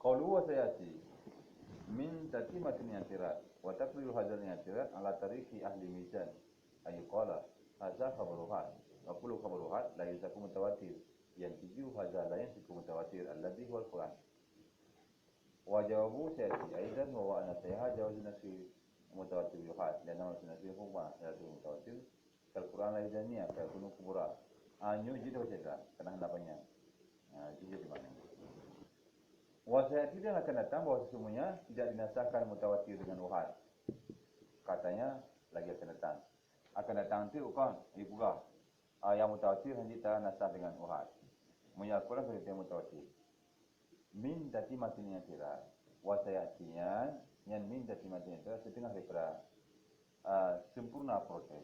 Qalu wa sayati min tatimatin i'tirad wa taqriru hadzal i'tirad ala tariqi ahli mizan ay qala hadza khabaruhat wa kullu khabaruhat la yazaku mutawatir yantiju hadza la yazaku mutawatir alladhi huwa al-Quran wa jawabu sayati aidan wa ana sayha jawaz nasi mutawatir yuhat dan nama nasi huma yaitu mutawatir al-Quran la jami'a fa kunu kubura anyu jitu cerita kena hendaknya jadi di mana wasayati dia akan datang bahawa sesungguhnya tidak dinasahkan mutawatir dengan uhad. Katanya lagi akan datang tu kan ibuga yang mutawatir hanya tak nasah dengan uhad. Menyakulah berita mutawatir min dati matinya kira wasayatinya yang min dati matinya kira setengah daripada sempurna proses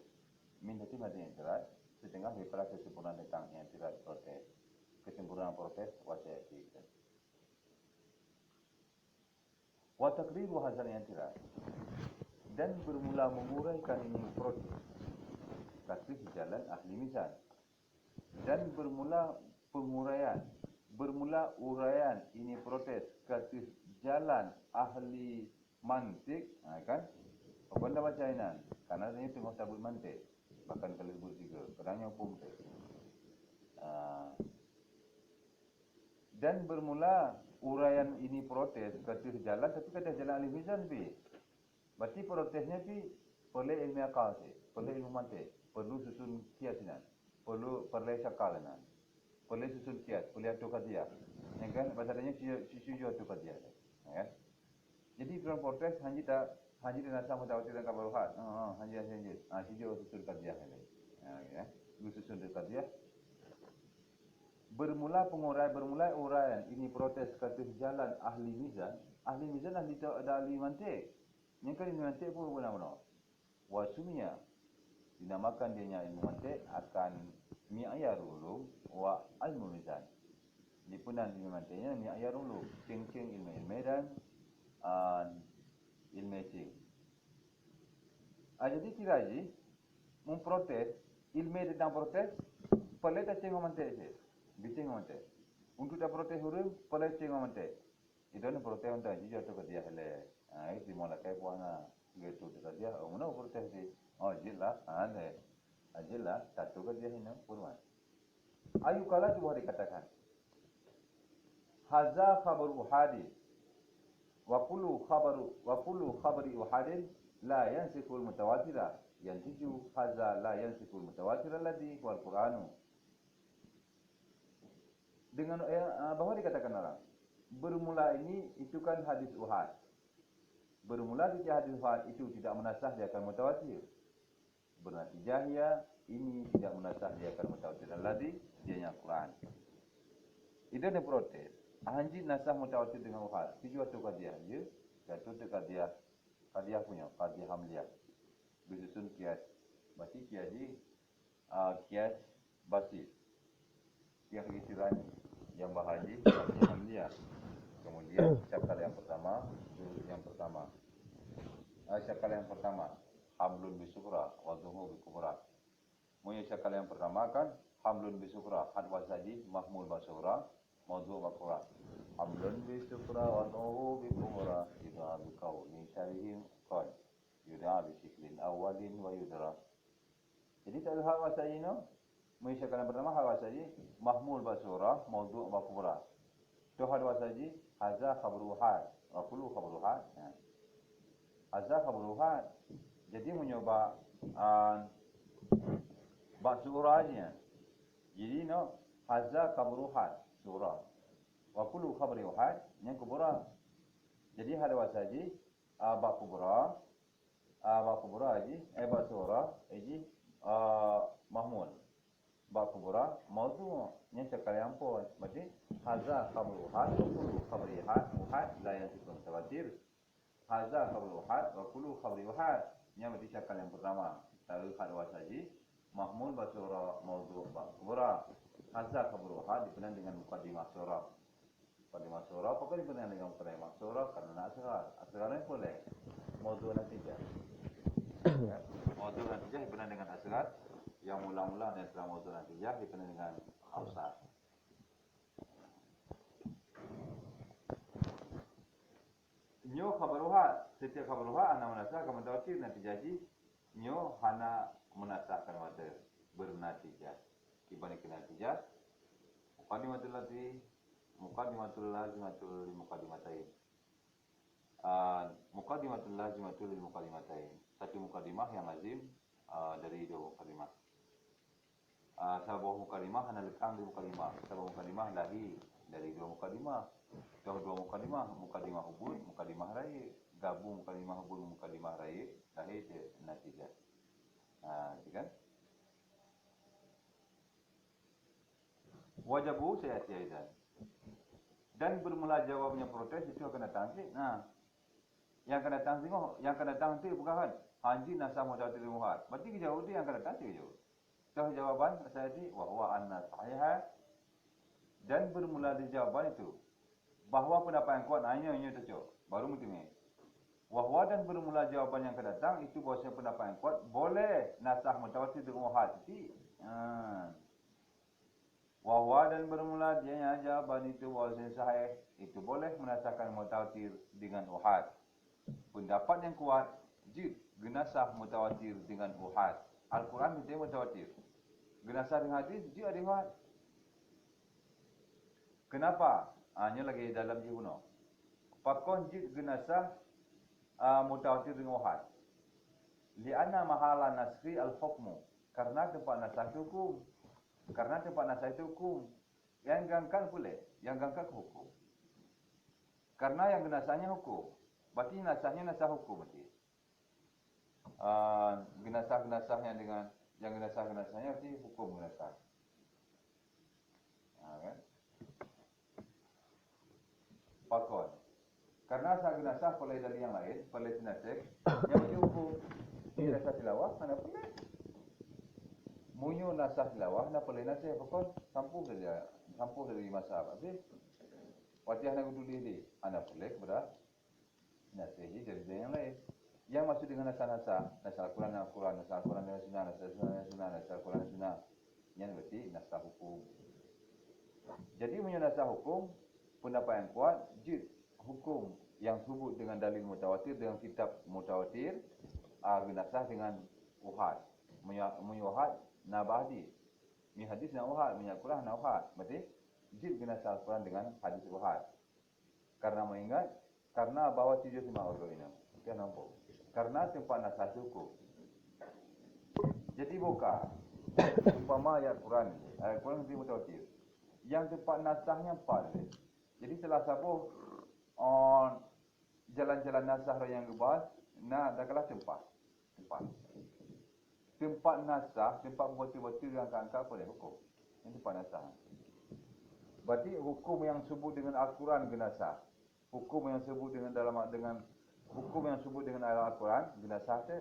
min dati matinya kira setengah daripada kesempurnaan tentang yang kira proses kesempurnaan proses wasayati wa taqriru hadzal i'tirad dan bermula menguraikan ini proses kasih jalan ahli mizan dan bermula uraian ini proses kasih jalan ahli mantik kan apa anda baca ini karena ini tengok tabul mantik bahkan kalau disebut tiga kadangnya hukum dan bermula uraian ini protes kata jalan tapi kata jalan ahli mizan pi. Berarti protesnya pi perlu ilmu akal sih, perlu ilmu mantik, perlu susun kiasnya, perlu syakalan, perlu susun kias, perlu atu kajian. Yang kan bahasanya sisi atu kajian. Kan? Jadi dalam protes hanya nasa mutawatir dan kabaruhat. Hanya. Sisi susun kajian ini. Ya. Susun kajian. Bermula uraian ini protes kata jalan ahli mizan ahli mantik yang kan ilmu mantik pun benar-benar wasumia dinamakan dia ilmu mantik akan mi'yar ulum wa ilmu mizan dipunan ilmu mantiknya mi'yar ulum cing-cing ilmu dan ilmu cing jadi tiraji memprotes ilmu tentang protes boleh tak cing mantik je bincang mantik. Untuk dah protes huruf, pada cengah mantik. Itu ni protes untuk jujur tu kerja hele. Itu malah kayak puana gitu tu kerja. Mana protes di? Jelas, ada. Jelas, satu kerja ini purman. Ayu kala tu boleh dikatakan. Haza khabaru uhadi. Wa kullu khabari uhadin la yansikul mutawatira. Yantiju haza la yansikul mutawatira alladhi huwa al-Quranu. Dengan bahawa dikatakan orang bermula ini itu kan hadis uhad. Bermula dari hadis uhad itu tidak menasah dia akan mutawatir. Bernatijah ia ini tidak menasah dia akan mutawatir. Alladhi dia yang Quran. Itu dia protes. Anjir nasah mutawatir dengan uhad. Tujuh atau kadiah dia. Jatuh tu kadiah punya kadiah hamliah. Bersusun kias. Basi kias ni kias basis. Yang kirani yang bahaji yang hamliah. Kemudian syakal yang pertama hamlun bisufra wa dhuhu bikubra. Kemudian syakal yang pertama kan hamlun bisufra had wasaji mahmul basura mawdu' wa qura. Hamlun bisufra wa dhuhu bikubra idza biqauli syarihim qad yud'a bi shiklin awwalin wa yudra. Jadi tak ada hal wasaji no. Mensyakal yang pertama hal wasaji mahmul basura mawdu' wa qura. Tu hal wasaji hadza khabruhat wa kullu khabruhat. Hadza khabruhat. Jadi mencoba basuranya. Jadi no hadza khabruhat surah. Wa kullu khabruhat yang kubura. Jadi hal wasaji ba kubura haji basura haji mahmul ba kubura mawdu' yang cakap yang pun berarti hadza khabruhat wa kullu khabrihat muhad la yantiqu mutawatir. Hadza khabruhat wa kullu khabrihat yang berarti cakap yang pertama taruh hal wasaji mahmul basura mawdu' ba kubura. Hadza khabruhat dipenuhi dengan muqaddimah surah. Muqaddimah surah pokoknya dipenuhi dengan muqaddimah surah karena asrar ni boleh mawdu' natijah. Mawdu' natijah dipenuhi dengan asrar yang mula-mula dan setelah mawdu' natijah dipenuhi dengan awsat. setiap khabar ruha ana menasahkan mutawatir nanti jadi nyo hana menasahkan mata bernatijah ibani natijah muqaddimatul lazimatul muqaddimatain muqaddimatul lazimatul muqaddimatain satu muqaddimah yang lazim dari dua muqaddimah sebuah muqaddimah hana lekang di muqaddimah sebuah muqaddimah lagi dari dua muqaddimah dua muqaddimah hubud muqaddimah ra'i gabung muqaddimah hubud muqaddimah ra'i lahir natijah kan wajabu sayati aidan dan bermula jawabnya protes itu akan datang sih. Yang akan datang tengok, yang akan datang tu bukan anji nasah mutawatir muhad. Berarti jawab dia yang akan datang tu jawab. So jawaban sayati wa huwa anna sahihah dan bermula di jawaban itu bahawa pendapat yang kuat hanya tu baru mungkin ni. Wa dan bermula jawaban yang akan datang itu bahawasanya pendapat yang kuat boleh nasah mutawatir muhad ti. Wahwa dan bermula dia jawaban itu bahawasanya sahih itu boleh menasahkan mutawatir dengan uhad. Pendapat yang kuat jid genasah mutawatir dengan uhad. Al-Quran itu mutawatir. Genasah dengan hadis jid ada uhad. Kenapa? Hanya lagi dalam jihuno. Pakon jid genasah mutawatir dengan uhad. Lianna mahala nasri al-hukmu. Karena tempat nasah hukum. Karena tempat nasah itu hukum. Yang gangkan boleh. Yang gangkan hukum. Karena yang genasahnya hukum. Berarti nasahnya nasah hukum. Berarti. Genasah-genasahnya dengan yang genasah-genasahnya berarti hukum genasah. Kan? Pakon. Karena asal genasah boleh dari yang lain. Boleh sinasek. Yang berarti hukum. Ini nasah tilawah. Mana boleh. Munyo nasah tilawah, na boleh nasih pokon sampu saja, sampu dari masa habis. Wajah nak dulu dia, anda boleh kepada nasihi dari yang lain. Yang maksud dengan nasah Al-Quran, nasah Al-Quran dengan sunnah, nasah Al-Quran dengan sunnah. Yang berarti nasah hukum. Jadi munyo nasah hukum, pendapat yang kuat, jid hukum yang sebut dengan dalil mutawatir dengan kitab mutawatir, nasah dengan uhad, munyo uhad. Bahdi. Ni hadis na uhad, minyak Quran na uhad. Berarti jid kena Al-Quran dengan hadis uhad. Karena mengingat, karena bahawa tujuh semua orang ini. Kita nampak. Karena tempat nasah hukum. Jadi buka. Umpama ayat Quran. Ayat Quran itu mutawatir. Yang tempat nasahnya empat. Jadi salah satu jalan-jalan nasah yang gebas, dah kalah tempat. Tempat nasah, tempat betul-betul yang angkat boleh hukum. Ini tempat nasah. Berarti hukum yang sebut dengan Al-Quran genasah. Hukum yang sebut dengan hukum yang sebut dengan Al-Quran genasah tu.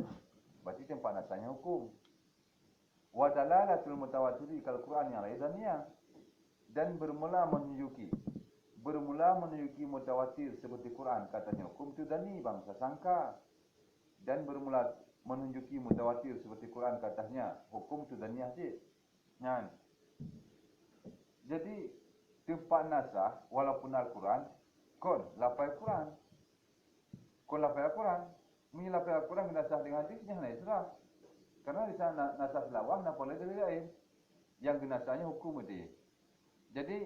Berarti tempat nasahnya hukum. Wa dalalatul mutawatiri kal Quran yang lain daniyah. Dan bermula menunjuki mutawatir seperti Quran katanya hukum tu dani bangsa sangka. Dan bermula menunjuki mutawatir seperti Quran katanya hukum tu daniyah je. Kan? Jadi tempat nasah walaupun Al-Quran kon lafaz Quran. Kon lafaz Quran, ni lafaz Quran genasah dengan hadisnya lain sudah. Karena di sana nasah tilawah nak boleh dari lain. Yang genasahnya hukum dia. Jadi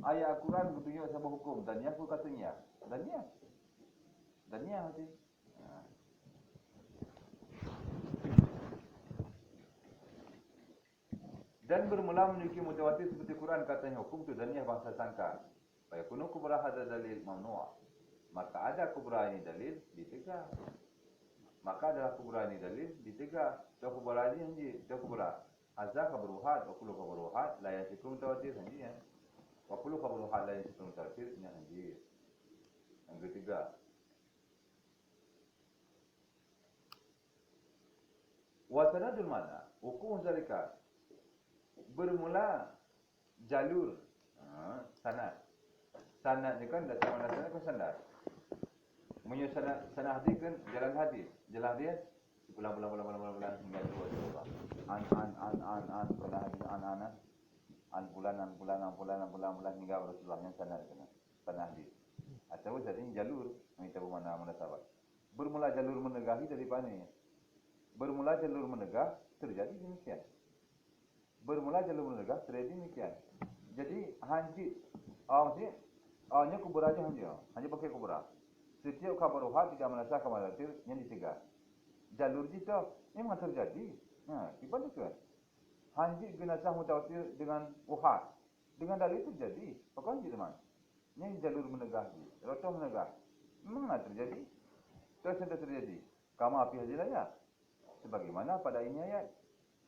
ayat Al-Quran bertunjuk sama hukum daniyah pun katanya. Daniyah hati. Dan bermula menunjuki mutawatir seperti Quran katanya hukum tu daniyah bangsa sangka. Fa yakunu kubra hadza dalil mamnu'. Maka ada kubra ini dalil ditegak. Maka adalah kubra ini dalil ditegak. So kubra ini hanji, so kubra. Azza khabruhat wa kullu khabruhat la yasikum mutawatir hanji ya. Wa kullu khabruhat la yasikum mutawatir ini hanji. Yang ketiga. Wa sanadul mana? Hukum zalika bermula jalur sanad ni kan datang mana sanad kan sanad munyo sanad hadis kan jalan hadis pulang hingga dua an bulan hingga Rasulullah yang sanad hadis Atau jadi jalur kita bermakna munasabah. Bermula jalur menegah itu dari mana? Bermula jalur menegah terjadi demikian. Bermula jalur menegah terjadi demikian. Jadi hanji, maksudnya, hanya kubur aja hanya pakai kubur. Setiap kabar wahad tidak merasa kemalatir yang dicegah. Jalur kita memang terjadi. Dibandingkan hanji binasah mutawatir dengan wahad, dengan dalil terjadi. Apa hanji teman? Ini jalur menegah, roto menegah. Memang terjadi. Terus terjadi. Kamu api hasilnya. Sebagaimana pada ini ayat,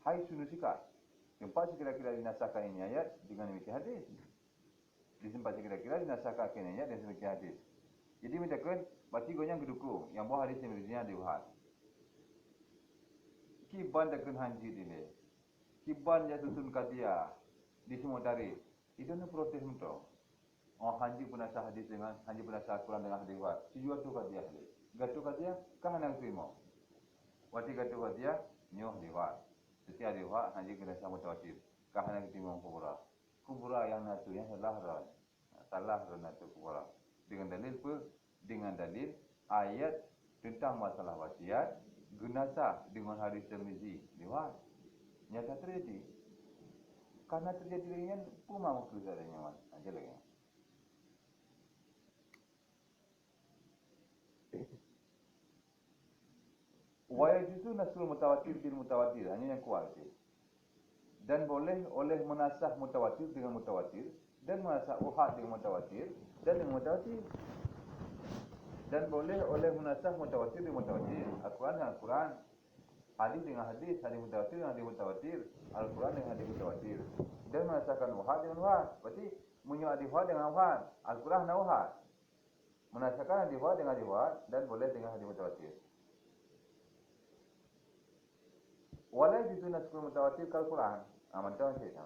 hai sunusika. Tempat sekira-kira dinasahkan ini ayat dengan demikian hadis. Di tempat sekira-kira dinasahkan ini ayat dan demikian hadis. Jadi mintakan berarti goyang kedukung yang buah hadis yang berisinya diwahad. Kiban takkan hanji dile. Kiban ya susun kadia di semua tarikh. Itu nak protes mentau. Hanji pun asah hadis dengan hanji pun asah Quran dengan hadis diwahad. Sejua tu kadia le. Gatu kadia kan nang terima. Wati gatu kadia nyoh diwahad. Setiap diwahad hanji kena sama mutawatir. Kah nang terima kubura. Kubura yang natu yang salah natu kubura. Dengan dalil apa? Dengan dalil ayat tentang masalah wasiat gunasa dengan hadis Tirmizi diwahad. Nyata terjadi. Karena terjadi dengan puma maksud adanya man. Aja lagi. Wa yajuzu nasrul mutawatir bil mutawatir. Hanya yang kuat sih. Dan boleh oleh menasah mutawatir dengan mutawatir dan menasah uhad dengan mutawatir dan dengan mutawatir. Dan boleh oleh menasah mutawatir dengan mutawatir. Al-Quran dengan Al-Quran. Hadis dengan hadis, hadis mutawatir dengan hadis mutawatir. Al-Quran dengan hadis mutawatir. Dan menasahkan uhad dengan uhad. Berarti munyo hadis uhad dengan uhad. Al-Quran dengan uhad. Menasahkan hadis uhad dengan hadis uhad dan boleh dengan hadis mutawatir. Walai itu naskul mutawatir kal-Quran. Macam saya.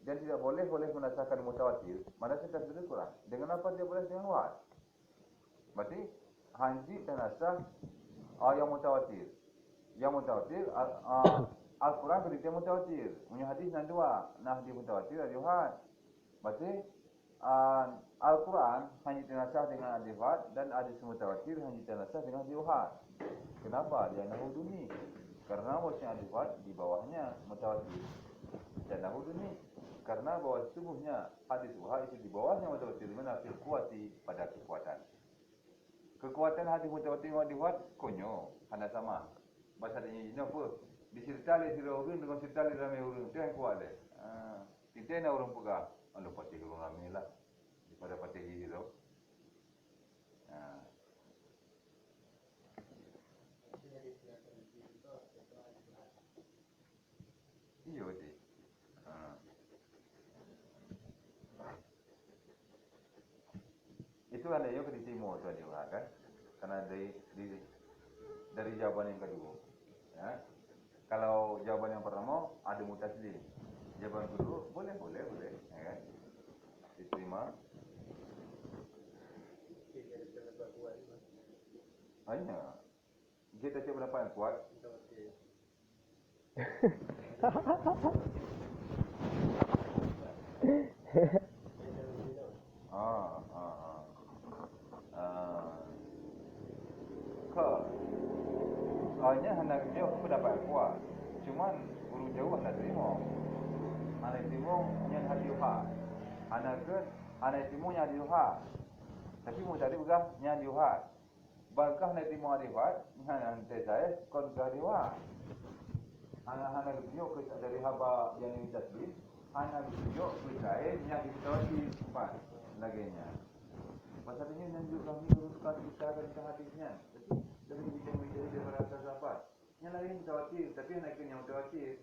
Dan tidak boleh menasahkan mutawatir. Mana saya tasbih Quran. Dengan apa dia boleh dengan uhad? Berarti hanji dan asah yang mutawatir. Yang mutawatir Al-Quran berita mutawatir. Punya hadis nan dua, nah hadis mutawatir hadis uhad. Berarti Al-Quran hanji dan asah dengan hadis uhad dan hadis mutawatir hanji dan asah dengan hadis uhad. Kenapa? Dia nahuduni. Karena bahasa hadis uhad di bawahnya mutawatir. Dan nahuduni karena bahwa sesungguhnya hadis uhad itu di bawahnya mutawatir mana fil kuwati pada kekuatan. Kekuatan hadis mutawatir dengan hadis uhad konyo, hanya sama. Bahasa ini apa? Disertali orang dengan sertali ramai orang. Itu yang kuat deh. Kita nak orang pegang. Alah patih orang ramai lah. Daripada patih hero. Iya betul. Itu ada yang di timur tu ada kan? Karena dari jawaban yang kedua. Ya. Kalau jawaban yang pertama ada mutaslim. Jawaban kedua boleh, ya kan? Diterima. Hanya kita cakap pendapat yang kuat. Hanya hendak jauh pendapat yang kuat. Cuman urung jauh hendak terima. Hendak terima yang hati uhad. Hendak terima yang hati uhad. Tapi mau cari juga yang hati uhad. Balkah hendak terima hati uhad, hendak saya kon ke hati uhad. Hendak tunjuk ke dari haba yang ini tasbih. Hendak tunjuk ke saya yang ditawati empat laginya. Pasal ini menunjuk kami uruskan kita dan hadisnya. Jadi kita menjadi daripada sahabat. Yang lain mutawatir, tapi yang naik yang mutawatir.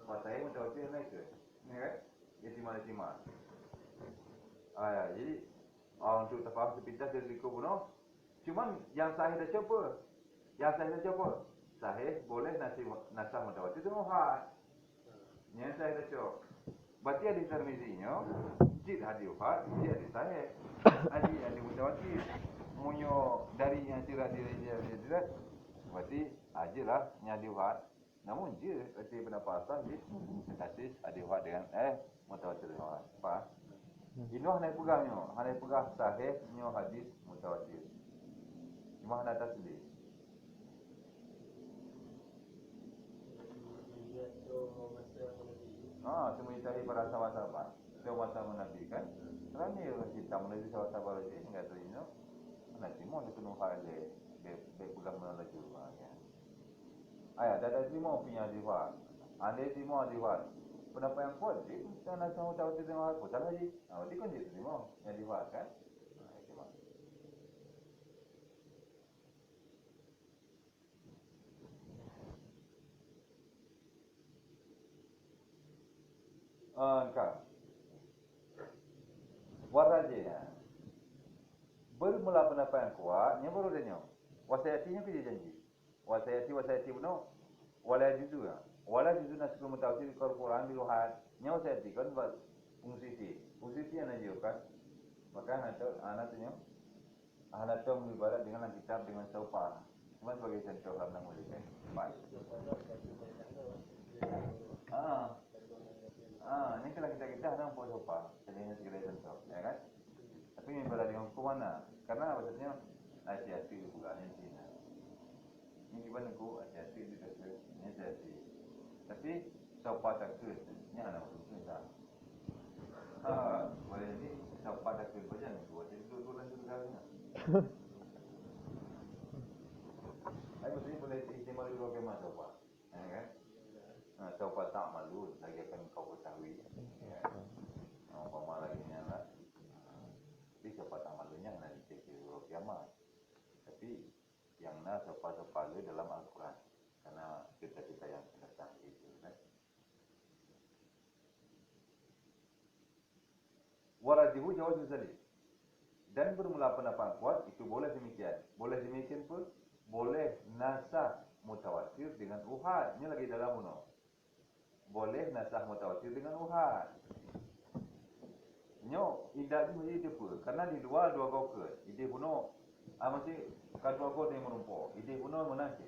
Kalau saya mutawatir naik ke, ni kan? Yatimal. Jadi untuk tafaham sepintas dari kubuno. Cuman yang sahih dah siapa? Sahih boleh nasah mutawatir itu muhad. Yang sahih dah siapa? Berarti hadis Tirmizi-nya jid hadis uhad, jid hadis sahih. Hadis mutawatir. Munyo dari yang tidak berarti ajalah yang diwahad. Namun dia berarti pendapat asal di hadis hadis dengan mutawatir dengan apa? Ini hanai pegah sahih nyo hadis mutawatir. Cuma hanai tasbih. Semui para sahabat-sahabat. Dia masa Nabi kan. Kerana kita menuju sahabat-sahabat lagi enggak tahu ini. Nanti mau dikenu hal dia pegang melalui juga kan. Ayah dah semua punya diwar. Anda semua diwar. Pendapat yang kuat dia kita nak tahu tengok aku tak lagi. Berarti kan dia semua yang diwar kan. Itu mah. Kan. Warajnya. Bermula pendapat yang kuat, yang baru dia nyok. Wasayatinya kerja janji. Wasayati benar. Wala juzu ya. Wala juzu nasibul mutawatir kalau Quran biluhat. Nya wasayati kan buat fungsi yang aja kan. Maka anak tu nyok. Anak tu mengibarat dengan kitab dengan saupa. Cuma sebagai contoh lah nak boleh kan. Baik. Ini kalau kita nak buat saupa. Jadi segera contoh, ya kan? Tapi ini berada dengan hukum mana? Karena maksudnya hati-hati bukan ini. Ini bukan aku hati-hati di dekat ini hati. Tapi siapa tak ke? Ini anak maksudnya tak. Boleh ni siapa tak ke baca ni? Buat jadi dua lanjut sekarang. Ayo mesti boleh istimewa dulu ke mana siapa? Ya kan? Siapa tak malu lagi akan kau ketahui. Ya. Apa lagi ni lah. Tapi siapa tak malunya nanti kira kiamat. Tapi yang nak siapa lu dalam Al-Quran. Karena kita yang datang itu kan. Warajihu jawab Zali. Dan bermula pendapat kuat itu boleh demikian. Boleh demikian pun boleh nasah mutawatir dengan uhad. Ini lagi dalam uno. Boleh nasah mutawatir dengan uhad. Nyo indah ni mesti depa. Karena di luar dua kau ke. Ide kuno masih kan dua kau yang merumpuk. Ide kuno menasih.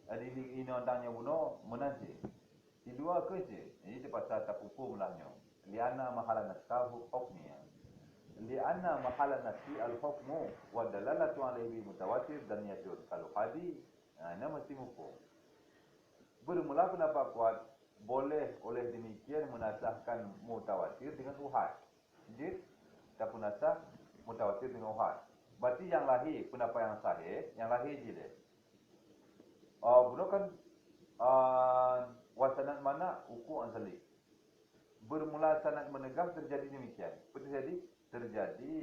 Di ini ondangnya kuno menasih. Di luar kerja. Ini terpaksa tak hukum lahnya. Liana mahalan naskahu hukmiya. Liana mahalan naski al-hukmu wa dalalatu alaihi mutawatir dan yajud. Kalau hadi, ini mesti hukum. Bermula pendapat kuat boleh oleh demikian menasahkan mutawatir dengan uhad. Jadi, tak punasah mutawatir dengan uhad. Berarti yang lahir pendapat yang sahih, yang lahir je dia. Gunakan wasanat mana uku ansalik. Bermula sanad menegak terjadi demikian. Terjadi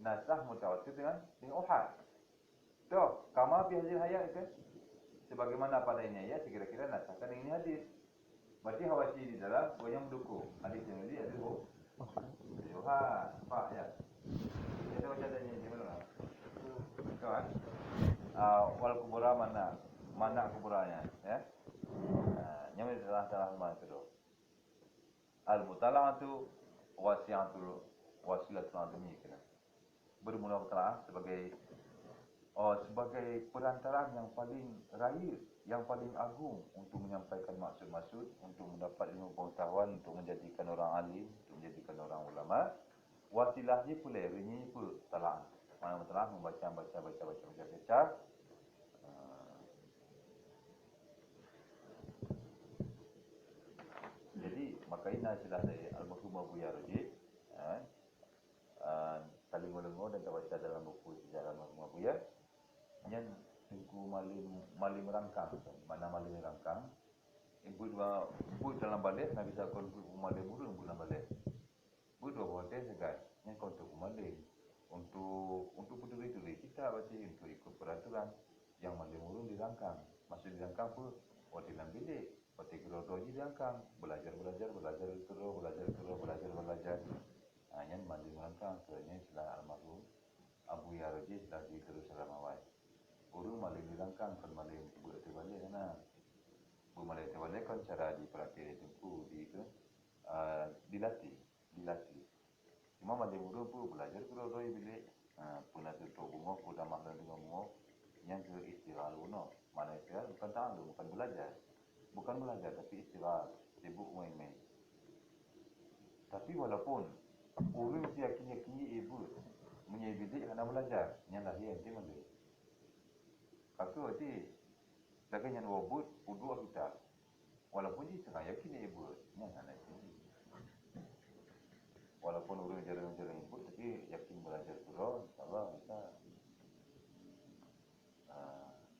nasah mutawatir dengan uhad. Tuh, kama fi hadil hayat kan? Sebagaimana pada ini ayat kira-kira nasahkan dengan ini hadis. Berarti hawasi di dalam yang mendukung. Hadis yang ini hadis uhad. Faham ya? Kita baca tanya di mana? Kan? Wal kubura mana kuburanya, ya? Yang salah mana tu? Al-mutala'atu wasi'atul wasilatul adami kena. Bermula mutalaah sebagai perantaraan yang paling rahir, yang paling agung untuk menyampaikan maksud-maksud, untuk mendapat ilmu pengetahuan, untuk menjadikan orang alim, untuk menjadikan orang ulama. Wasilahnya pula, ini pun talaah. Mana mutalaah membaca. Jadi maka ini adalah dari Al-Mahfum Abu Yarji. Saling melengok dan terbaca dalam buku sejarah Al-Mahfum Abu Yarji. Yang tengku malim rangkang. Mana malim rangkang? Ibu dalam balik Nabi Sallallahu Alaihi Wasallam malim burung dalam balik. Ibu dua hotel segan. Yang kontuk malim untuk berdiri kita baca untuk ikut peraturan yang malim burung dirangkang. Maksud dirangkang pun hotel dalam bilik. Hotel kerodo dirangkang. Belajar. Yang malim rangkang. Kerana istilah Al-Mahfum Abu Yarji sudah diterus ramawai. Burung maling dirangkang, kan maling buat terbalik kan. Burung maling terbalik kan cara diperhatikan itu dilatih. Cuma maling burung pun belajar kalau doi bilik. Punah tutup bunga, punah makna dengan bunga. Yang ke istirahat bunga. Mana istirahat bukan ta'alum, bukan belajar tapi istirahat, sibuk main-main. Tapi walaupun Orang mesti yakin ibu punya bidik kena belajar. Yang lahir dia mana? Aku nanti lagi yang wabut udua kita. Walaupun dia setengah yakin ibu, yang anak ini. Walaupun orang jarang-jarang ibu, tapi yakin belajar Quran, insyaAllah kita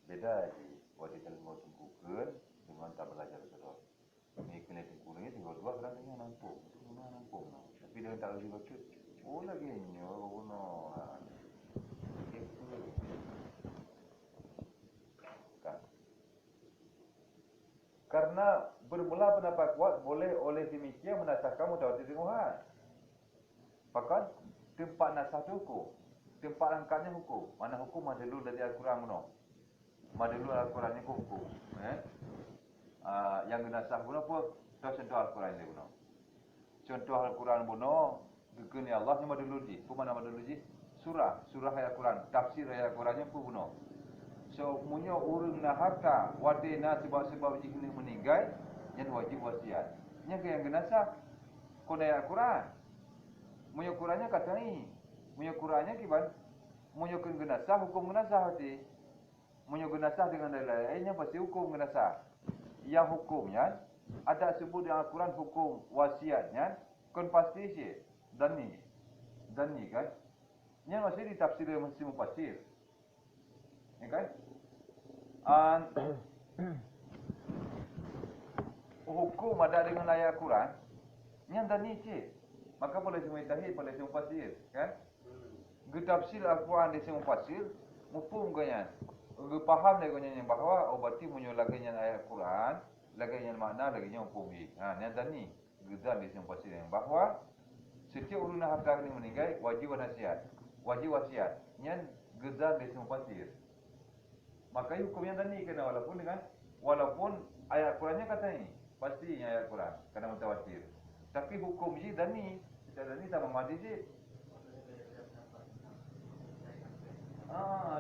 beda di waktu ilmu tunggukan dengan tak belajar Quran. Ini kena tunggukannya dua-dua kerana dia nampung. Itu mana nampung. Tapi dia tak lagi baca. Oh lagi nyo, no. Itu kan. Karena bermula pendapat kuat boleh oleh demikian menasahkan mutawatir Tuhan. Bahkan tempat nasah tu hukum. Tempat angkatnya hukum. Mana hukum ada dulu dari Al-Quran mana? Mana dulu Al-Quran ni hukum. Yang nasah pun apa? Contoh Al-Quran ni pun. Contoh Al-Quran pun Gekeni Allah ni mana dulu ji? Apa mana dulu ji? Surah ayat Quran. Tafsir ayat Qurannya pun pun. So, munyo urang na harta, wade na sebab-sebab jika meninggal, yang wajib wasiat. Yang yang genasa, kena ayat Quran. Munyo Qurannya kata ni. Munyo Qurannya kiban, munyo genasa, hukum genasa hati. Munyo genasa dengan lain-lainnya pasti hukum genasa. Yang hukumnya, ada sebut dalam Al-Quran hukum wasiatnya, kan pasti sih. Dan ni kan. Yang masih ditafsir masih mufassir. Ya kan? Hukum ada dengan ayat Quran yang dan ni cik. Maka boleh semua tahid, boleh semua fasir, kan? Getafsir Al-Quran di semua fasir, mufhum kanya. Faham dia kanya bahawa berarti menyolaganya ayat Quran, laganya makna, laganya mufhum ni. Yang dan ni gedan di semua fasir yang bahawa setiap urang harta ni meninggal wajib nasihat. Wajib wasiat. Yang gedan di semua fasir. Maka hukum yang tadi kena walaupun ayat Qurannya kata ini pasti ayat Quran kena mutawatir. Tapi hukum je dani, kita dani sama mati je.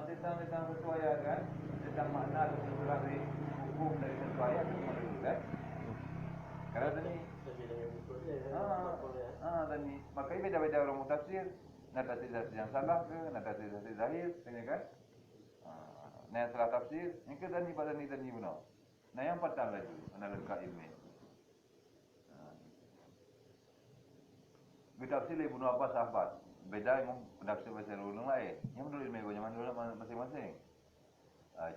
Tentang satu ayat kan, tentang makna dari hukum dari satu ayat itu mana kan? Karena tadi tadi makanya beda-beda orang mutafsir. Nak tafsir yang salah ke, nak tafsir zahir, kan? Nah, salah tafsir, yang ke dan ni benar. Nah, yang patah lagi, mana lengkap ilmu. Tafsir Ibnu Abbas sahabat. Beda yang tafsir bahasa ulama lain. Yang menurut ilmu yang mana masing-masing.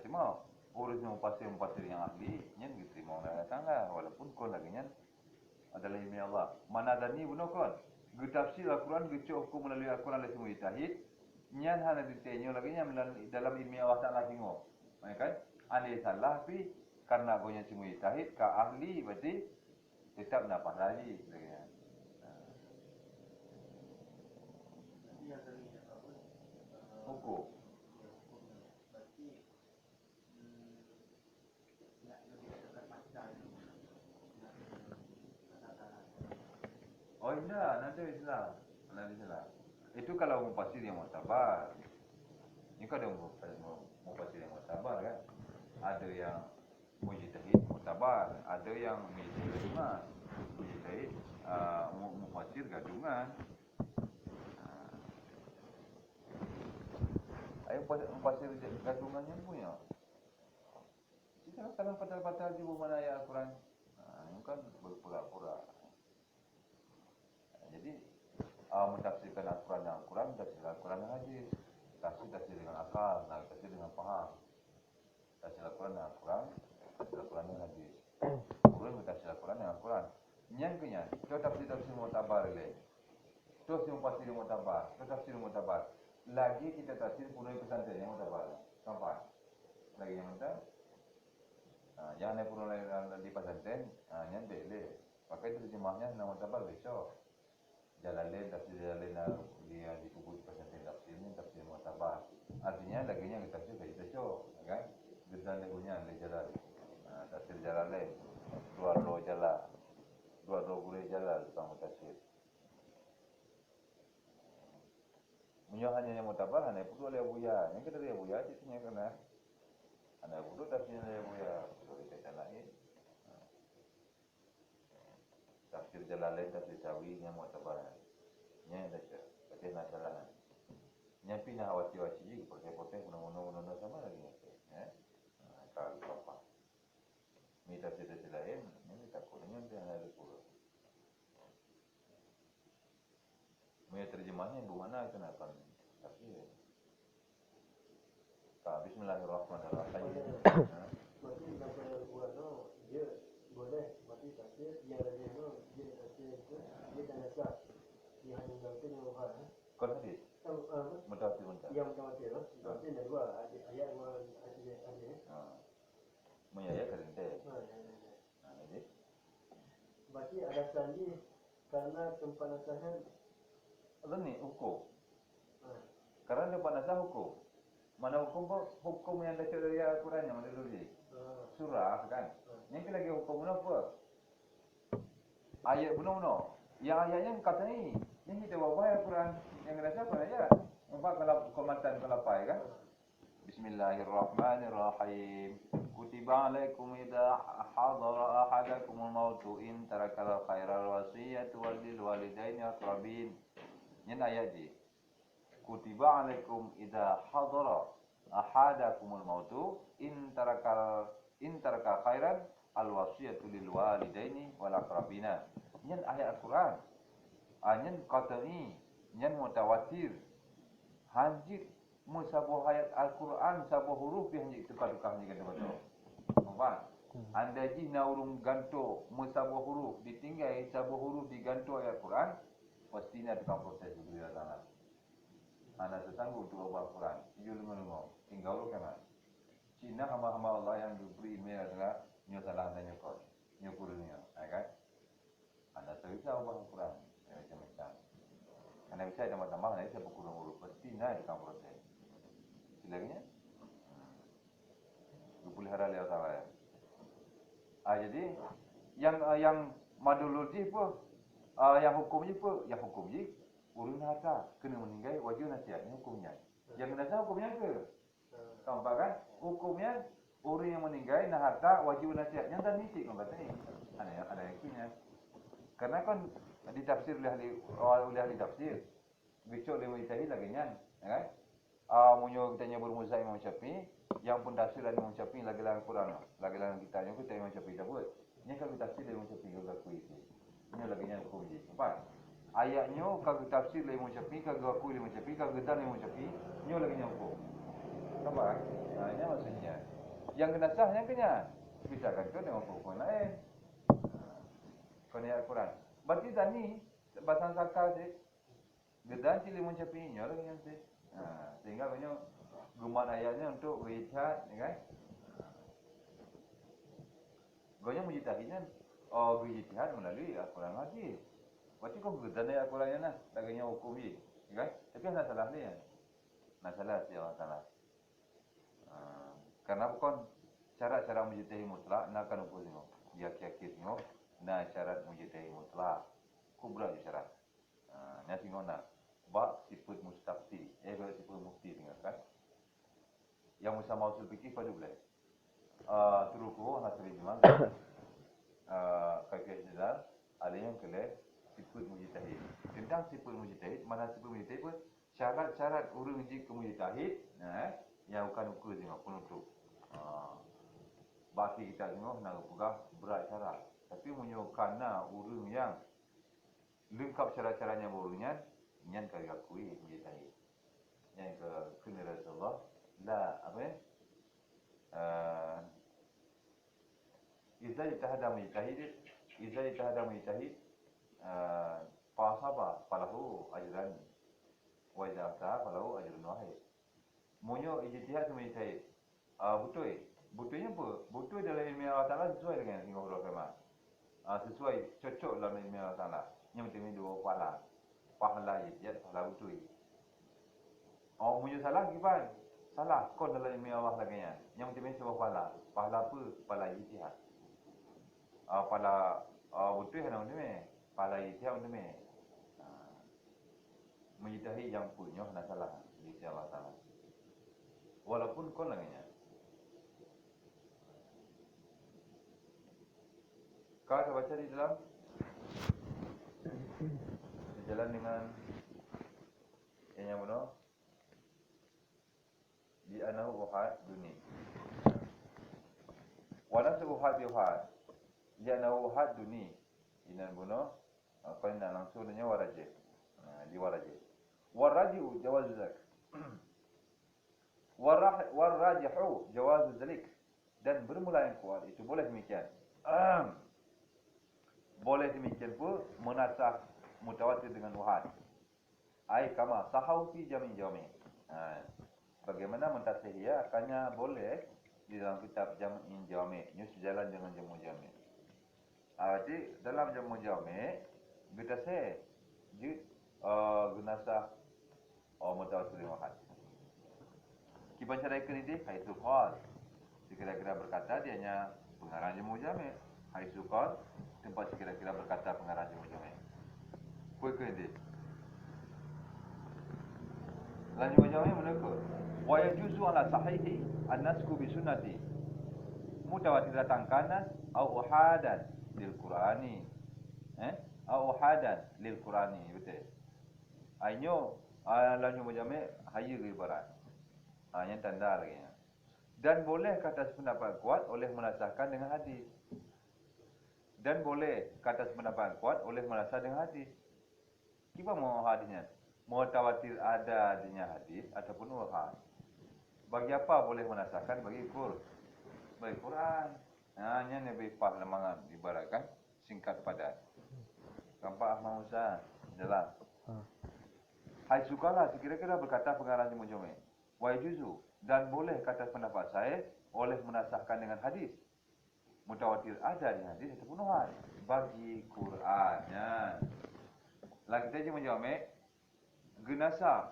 Cuma urus mufassir yang ahli, yang diterima oleh tangga walaupun kon lagi nya adalah ilmu Allah. Mana dan ni benar kon. Tafsir Al-Quran gecok hukum melalui Al-Quran oleh semua tahid. Nyan hana ditenyo lagi nya dalam ilmu Allah Taala tengok. Kan? Ahli salah tapi karena gonya semua tahid ka ahli berarti tetap dapat lagi. Hukum. Oh iya, nanti Islam. Itu kalau mufassir yang mu'tabar. Ini kan ada mufassir yang mu'tabar kan. Ada yang mujtahid mu'tabar, ada yang mujtahid mufassir gadungan. Ayo mufassir gadungannya punya. Kita kalau patah-patah di mana ayat Al-Quran. Ini kan berpura-pura. Jadi mentafsirkan Al-Quran dengan Al-Quran, mentafsirkan Al-Quran dengan hadis. Tafsir dengan akal, tafsir dengan faham. Tafsir Al-Quran dengan Al-Quran, tafsir Al-Quran dengan hadis. Kemudian mentafsir Al-Quran dengan Al-Quran. Yang kenya, itu tafsir mu'tabar le. Itu tafsir mu'tabar, itu tafsir mu'tabar. Lagi kita tafsir punai pesantren yang mu'tabar. Sampai. Lagi yang mu'tabar. Yang ada punai di pesantren, yang le. Pakai itu terjemahnya nama mu'tabar besok. Jalalain tafsir Jalalain dia dikubur pesantren tafsir ini tafsir mu'tabar. Artinya laginya kita tafsir kaji besok, kan? Gedan legunya le Jalal. Tafsir Jalalain. Dua gure Jalal tentang tafsir. Munyo hanya yang mu'tabar hanya perlu oleh Buya. Yang kita dari Buya citinya kena. Hanya perlu tafsir oleh Buya, perlu kita lain. Tafsir Jalalain tafsir Sawi yang mu'tabar. Nya baca. Baca nasalah. Nya pindah wasi-wasi juga pote-pote kuno-kuno sama lagi ya. Kalau apa? Mita cita-cita lain, ini tak kurangnya dia ada puluh. Maya terjemahnya bagaimana kenapa? Tapi Bismillahirrahmanirrahim. Mati sampai yang buat dia boleh mati tafsir yang lain dia tafsir itu dia tak nasab dia hanya tafsir yang bukan Kau hadis mutawafir yang mutawatir tafsir yang dua ayat ada Maya ya kerente. Jadi berarti alasan ni karena tempat nasahan ada ni hukum. Karena dia panasah hukum. Mana hukum yang ada dari Al-Quran yang mana dulu ni? Surah kan. Yang lagi hukum apa? Ayat bunuh-bunuh. Yang ayatnya kata ni. Yang kita bawa Al-Quran yang ada siapa ayat? Nampak kalau komatan kelapai kan? Bismillahirrahmanirrahim. Kutiba alaikum idza hadara ahadakumul mautu in tarakal khairal wasiyatu lil walidaini aqrabin. Ini ayat ni. Kutiba alaikum idza hadara ahadakumul mautu in taraka khairan al wasiyatu lil walidaini wal aqrabina. Ini ayat Al-Quran. Ini kata ni, ini mutawatir. Hanjit musabuh ayat Al-Quran sabuh huruf yang tukar-tukar ni kata betul. Nampak? Anda ji naurung ganto musabuh huruf ditinggal sabuh huruf diganto ayat Al-Quran, pastinya tukar proses dulu ya sana. Anda sesanggup untuk ubah Al-Quran. Ijul menunggu. Tinggal lu kan. Cina hamba-hamba Allah yang diberi email adalah nyo salah dan nyokot. Nyokul dunia. Kan? Anda bisa ubah Al-Quran. Macam-macam. Anda bisa tambah-tambah. Anda bisa berkurang huruf. Pastinya tukar proses. Silangnya. 20 hari lewat awal. Jadi yang maduluji pun yang hukumnya pun yang hukumnya urun harta kena meninggal wajib nasihatnya hukumnya. Yang nasihat hukumnya ke? Nampak kan? Hukumnya orang yang meninggal nah harta wajib nasihatnya dan misi kan kata ni. Ada yakinnya. Karena kan ditafsir oleh ahli tafsir. Besok lewat ijtihad lagi kan? Kan? Munyo kita nyebut Musa Imam Syafi'i yang pun tafsir dari Imam Syafi'i lagi-lagi Quran. Lagi-lagi kita nyebut Imam Syafi'i dah buat. Ini kalau tafsir dari Imam Syafi'i juga aku isi. Ini lagi-nya hukum je. Nampak? Ayatnya kagak tafsir dari Imam Syafi'i, kagak aku dari Imam Syafi'i, kagak dan Imam Syafi'i, ini lagi-nya hukum. Nampak? Ini maksudnya. Yang kena sahnya kena. Bisa kan tu dengan hukum lain. Kau ni Al-Quran. Berarti tadi bahasa sakal je. Gedan cili Imam Syafi'i, ini lagi yang tu. Sehingga banyak gumat ayatnya untuk berijtihad, ya kan? Banyak mujtahidnya berijtihad melalui Al-Quran hadis. Berarti kau gedan ayat Al-Quran lah, laganya hukum ni, ya kan? Tapi ada salah ni kan? Nah salah siapa salah? Karena bukan cara mujtahid mutlak, nak kan hukum ni. Dia kira-kira ni, nah syarat mujtahid mutlak, kubra je syarat. Nah tengok nak. Bab sifat mustafti. Sifat mufti tinggalkan. Yang bersama usul fikih pada boleh. Turuku hasri jual. Kafiyah jadal. Ada yang kelih sifat mujtahid. Tentang sifat mujtahid, mana sifat mujtahid pun syarat-syarat orang uji ke mujtahid, yang bukan ukur tengok penutup. Baki kita tengok nak pegang berat syarat. Tapi menyokana orang yang lengkap syarat-syaratnya barunya yang kau akui mujtahid. Yang ke kena Rasulullah la apa? Idza ijtahada mujtahid fasaba falahu ajran wa idza sa'a falahu ajrun wahid. Munyo ijtihad mujtahid. Betul apa? Betul dalam ilmu Allah Taala sesuai dengan huruf agama. Sesuai cocok dalam ilmu Allah Taala. Yang penting dua pahala ijtihad pahala betul. Punya salah gimana? Salah kon dalam ilmu Allah lagi nya. Yang penting sebab pahala. Pahala apa? Pahala ijtihad. Pahala betul yang nama pahala ijtihad nama. Mujtahid yang punya nak salah di Allah Taala. Walaupun kon lagi nya. Kau baca di dalam jalan dengan Yang benar di anahu uhad duni. Wala sa uhad yuhad. Di anahu uhad duni. Inan benar kau nak langsung dengan waraje. Di waraje. Waraji'u jawaz zak. Warajihu jawaz zalik. Dan bermula yang kuat itu boleh demikian. Boleh demikian pun menasah mutawatir dengan uhad. Ai kama sahau fi jami' jami'. Bagaimana mentasihiyah akannya boleh di dalam kitab Jam'in Jami', ini sejalan dengan Jamu Jami'. Jadi dalam Jamu Jami' kita say gunasah mutawatir dengan uhad. Kiban cara ini hai suqal. Sekira-kira berkata dianya pengarang Jamu Jami'. Hai suqal tempat sekira-kira berkata pengarang Jamu Jami'. Kuih ini. Lanjut Jamu menukul. Wa yajuzu ala sahihi an-nasku bi sunnati mutawatiratan kanas au uhadan lil Qur'ani. Au uhadan lil Qur'ani betul. Ainyo lanjut Jamu hayu ibarat. Yang tanda lagi. Dan boleh kata sependapat kuat oleh menasahkan dengan hadis. Dan boleh kata sependapat kuat oleh menasah dengan hadis. Kita mau hadisnya. Mutawatir ada adanya hadis ataupun uhad. Bagi apa boleh menasahkan? Bagi Quran. Hanya Nabi Pahlamangan ibaratkan singkat padat. Nampak Ahmad Musa jelas. Hai sukalah sekira-kira berkata pengarang Jamu Jami'. Wa yajuzu dan boleh kata pendapat saya oleh menasahkan dengan hadis. Mutawatir ada di hadis ataupun uhad bagi Quran. Lagi kita Jamu Jami' genasa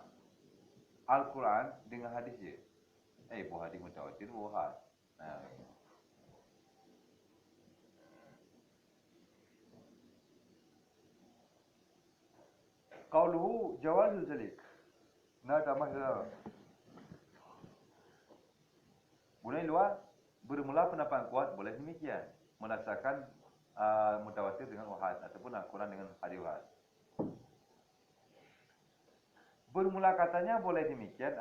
Al-Quran dengan hadis je. Buah hadis mutawatir uhad. Qauluhu jawazul zalik. Tambah saja. Boleh luar bermula pendapat kuat boleh demikian. Menasahkan mutawatir dengan uhad ataupun Al-Quran dengan hadis uhad. Bermula katanya boleh demikian,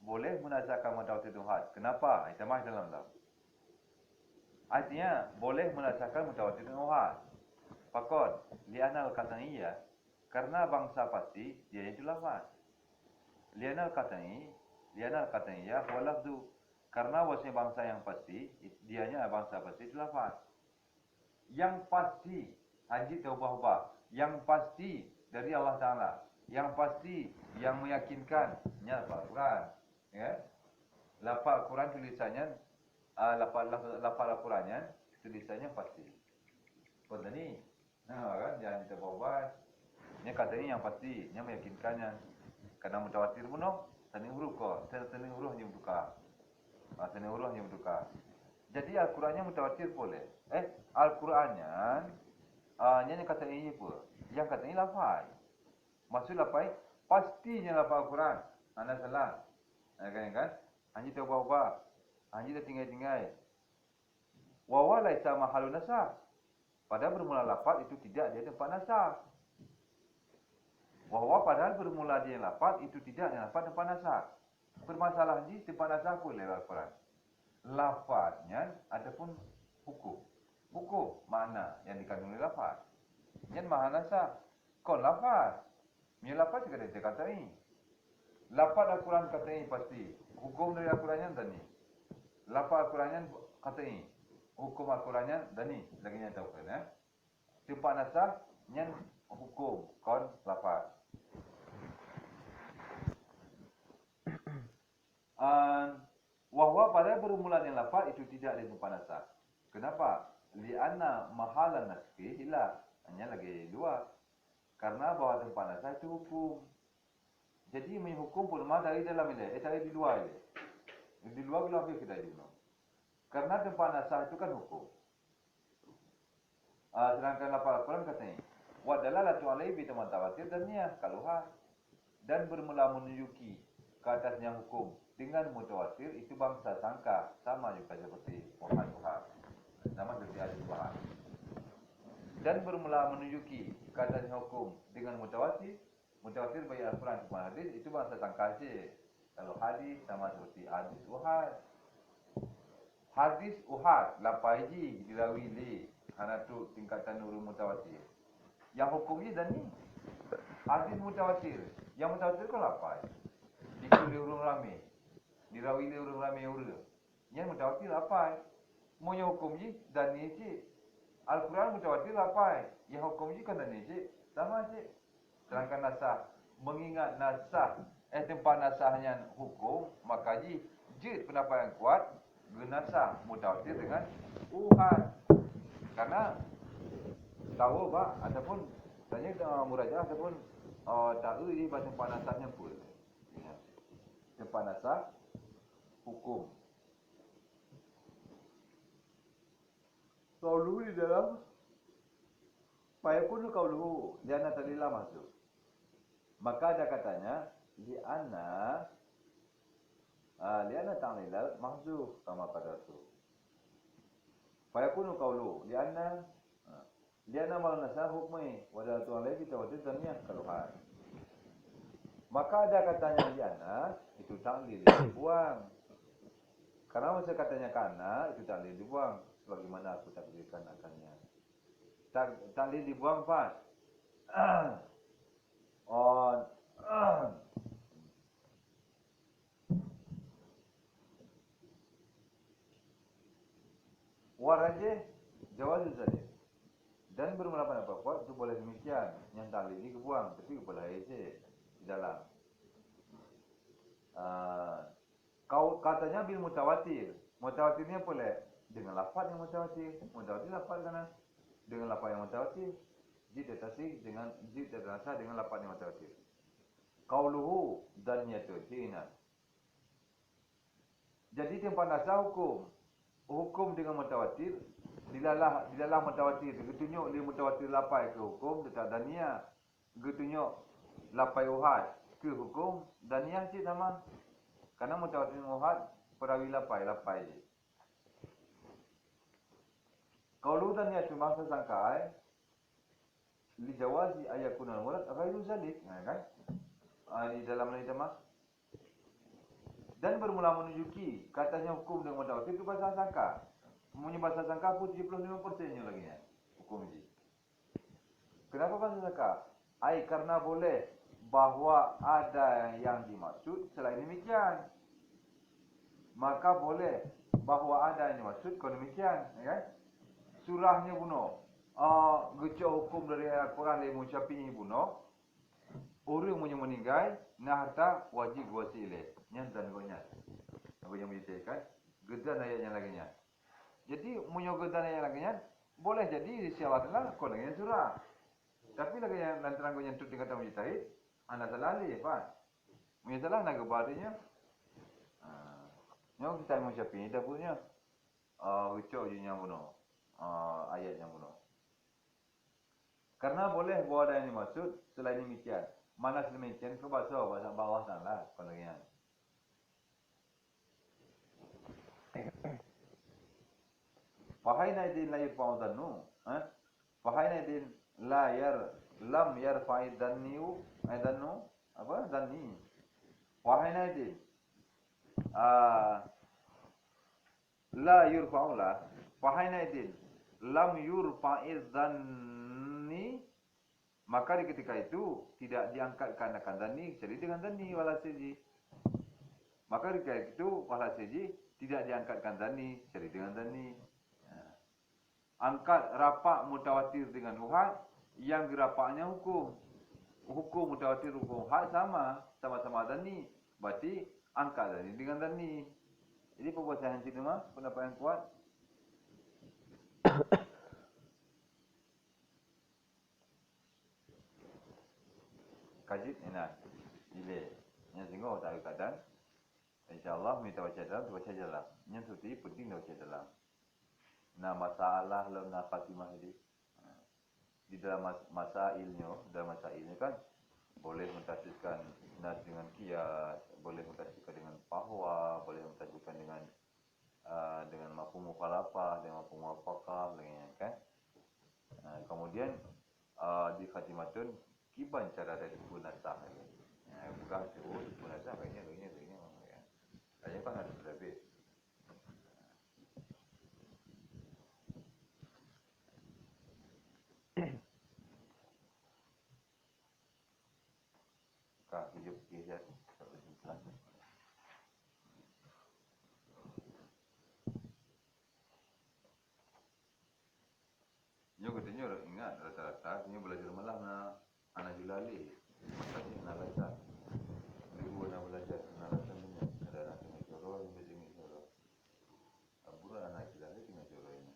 boleh menasahkan mutawatir dengan uhad. Kenapa? Tambah dalam. Artinya boleh menasahkan mutawatir dengan uhad. Fakon li'anal kataniyah karena bangsa pasti dia itu lafaz. Li'anal kataniyah huwa lafzu. Karena wasnya bangsa yang pasti, dianya bangsa pasti itu lafaz. Yang pasti, haji taubah-ubah. Yang pasti dari Allah Ta'ala. Yang pasti, yang meyakinkan. Ini lafaz Al-Quran. Lafaz Al-Quran tulisannya, lafaz Al-Qurannya tulisannya pasti. Pada ni, kan, jangan taubah-ubah. Ini katanya yang pasti, yang meyakinkannya. Karena mutawatir pun, taning huruf kok. Taning huruf hanya bertukar. Taning huruf hanya bertukar. Jadi Al-Qurannya mutawatir boleh. Al-Qurannya, yang kata ini pun. Yang kata ini lafaz. Maksud lafaz, pastinya lafaz Al-Quran. Anda salah. Kan? Hanya taubah-ubah. Hanya dah tinggal-tinggal. Wawa laisa mahalun nasah. Padahal bermula lafaz itu tidak dia tempat nasah. Wawa padahal bermula dia lafaz itu tidak dia tempat nasah. Permasalahan di tempat nasah pun lewat Al-Quran. Lafaznya adapun hukum. Hukum makna yang dikandung oleh lafaz. Yang maha nasah. Kon lafaz. Punya lafaz juga dia kata ini. Lafaz Al-Quran kata ini pasti. Hukum dari Al-Qurannya dan ini. Lafaz Al-Qurannya kata ini. Hukum Al-Qurannya dan ini. Lagi yang tahu kan. Tempat nasah yang hukum. Kon lafaz. Wahwa pada bermula dengan lafaz itu tidak ada tempat nasah. Kenapa? Li'anna mahalan naskhi hilang. Hanya lagi dua. Karena bahwa tempat nasah itu hukum. Jadi menghukum pun lemah dari dalam ini. Dari di luar ini. Di luar belum habis kita dulu. Karena tempat nasah itu kan hukum. Sedangkan lafaz Al-Quran katanya. Wa dalalatu alaihi bi mutawatir dan niyah kaluha. Dan bermula menunjuki ke atasnya hukum dengan mutawatir itu bangsa sangka sama juga seperti uhad. Nama seperti hadis-uhad. Dan bermula menunjuki ke atasnya hukum dengan mutawatir Mutawatir bagi Al-Quran dan hadis itu bahasa sangka saja. Kalau hadis sama seperti hadis uhad. Hadis uhad lapai dirawi li karena tu tingkatan nurul mutawatir. Yang hukumnya dan ni hadis mutawatir. Yang mutawatir kau lapai. Dikuli urung ramai. Dirawi li urung ramai urang. Yang mutawatir lapai. Monya hukumnya dan ni je. Al-Quran mutawatir lapai. Yang hukumnya kan dan ni je. Sama je. Sedangkan nasah, mengingat nasah, tempat nasahnya hukum, maka je pendapat yang kuat, genasah mutawatir dengan uhad. Karena tahu bah ataupun tanya murajaah ataupun tahu di tempat nasahnya pun. Tempat nasah hukum. Qauluhu di dalam fayakunu qauluhu lianna tadillah masuk. Maka ada katanya lianna ta'lilal mahzuf kama pada tu. Fayakunu qauluhu lianna malan nasah hukmi wa dalatu alaihi tawatir taniyah kaluhan. Maka ada katanya lianna itu ta'lil dibuang. Karena masa katanya kana itu ta'lil dibuang. Sebagaimana aku takdirkan akannya. Ta'lil dibuang pas. Warajih jawaz saja. Dan bermulapan apa-apa itu boleh demikian. Yang ta'lil ini kebuang, tapi kepala air je di dalam. Kau katanya bil mutawatir. Mutawatirnya boleh dengan lafaz yang mutawatir. Mutawatir lafaz kana dengan lafaz yang mutawatir. Jid tasih dengan jid terasa dengan lafaz yang mutawatir. Qauluhu dan nyatu cina. Jadi tempat nasah hukum dengan mutawatir dilalah mutawatir getunjuk dia mutawatir lapai ke hukum dekat dania getunjuk lapai uhad ke hukum dania cik sama karena mutawatir uhad perawi lapai je. Qauluhu dan nyatu masa sangkai li jawazi ayakuna murad ghairu zalik kan. Di dalam nilai dan bermula menunjuki katanya hukum dengan mutawatir itu bahasa sangka. Punya bahasa sangka pun 75%-nya lagi ya hukum ini. Kenapa bahasa sangka? Karena boleh bahawa ada yang dimaksud selain demikian. Maka boleh bahawa ada yang dimaksud kalau demikian, ya kan? Surahnya bunuh. Gecok hukum dari Al-Quran dari Syafi'i bunuh. Orang yang meninggal, nah harta wajib wasilih. Yang dan gonya. Aku yang menceritakan gedan ayatnya laginya. Jadi munyo gedan ayat laginya boleh jadi siawatlah kau lagi surah. Tapi lagi yang lantaran gonya tu dikata mujtahid, anda salah ni, Pak. Munyo salah nak gebarinya. Nyok kita mau Syafi'i dah punya. Gecok je yang bunuh. Ayat yang bunuh. Karena boleh bahawa ada yang dimaksud selain demikian. Mana sedemikian ke bahasa bawah sana kalau lagi. Fahaina idin la yarfa'u dhannu. Fahaina idin lam yarfa'i dhannu. Dhannu apa? Dhanni. Fahaina idin la yurfa'u la. Fahaina idin lam yurfa'i dhanni. Maka di ketika itu tidak diangkatkan akan dhanni jadi dengan dhanni wala siji. Maka di ketika itu wala siji tidak diangkatkan dhanni jadi dengan dhanni. Angkat rapak mutawatir dengan uhad yang dirapaknya hukum. Hukum mutawatir hukum uhad sama-sama dhanni. Berarti angkat dhanni dengan dhanni. Jadi perbuatan yang itu mah pendapat yang kuat. Kajib enak. Bila yang singgung tak ada kadang. InsyaAllah minta baca dalam. Yang suti penting dah baca dalam. Nah masalah dalam khatimah ini. Di dalam masailnya kan boleh mentasiskan nas dengan kias, boleh mentasiskan dengan pahwa, boleh mentasiskan dengan mafhum mukhalafah, dengan mafhum muwafaqah, kan. Kemudian di khatimatun kiban cara ada tipu nasah ni. Bukan tu tipu nasah kayaknya ya. Kayaknya kan ada lebih. Kak hidup dia kesimpulan. Nyo katanya orang ingat rata-rata nyo belajar malam na anak julali. Makanya nak belajar. Dulu nak belajar kenalan ni ada anak tengah coro, ni tengah coro. Abura anak julali tengah coro ini.